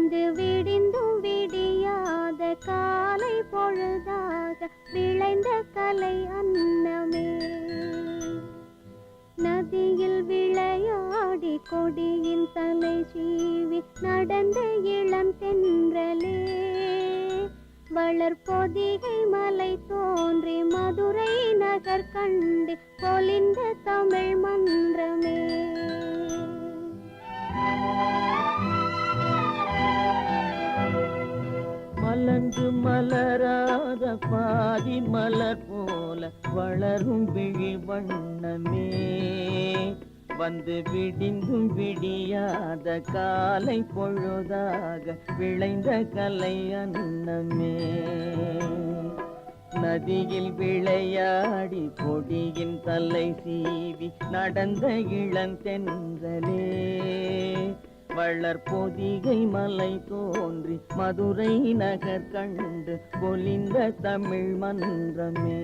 வந்து விடிந்தும் விடியாத காலை பொழுதாக விளைந்த கலை அன்னமே. நதியில் விளையாடி கொடியின் தலை சீவி நடந்த இளம் தென்றலே. வளர்பொதிகை மலை தோன்றி மதுரை நகர் கண்டு பொலிந்த தமிழ் மன்றமே. மலர்ந்து மலராத பாதி மலர் போல வளரும் விழி வண்ணமே. வந்து விடிந்தும் விடியாத காலை பொழுதாக விளைந்த கலை அன்னமே. நதியில் விளையாடி கொடியின் தலை சீவி நடந்த இளந்தென்றலே. வளர்பொதிகை மலை தோன்றி மதுரை நகர் கண்டு பொலிந்த தமிழ் மன்றமே.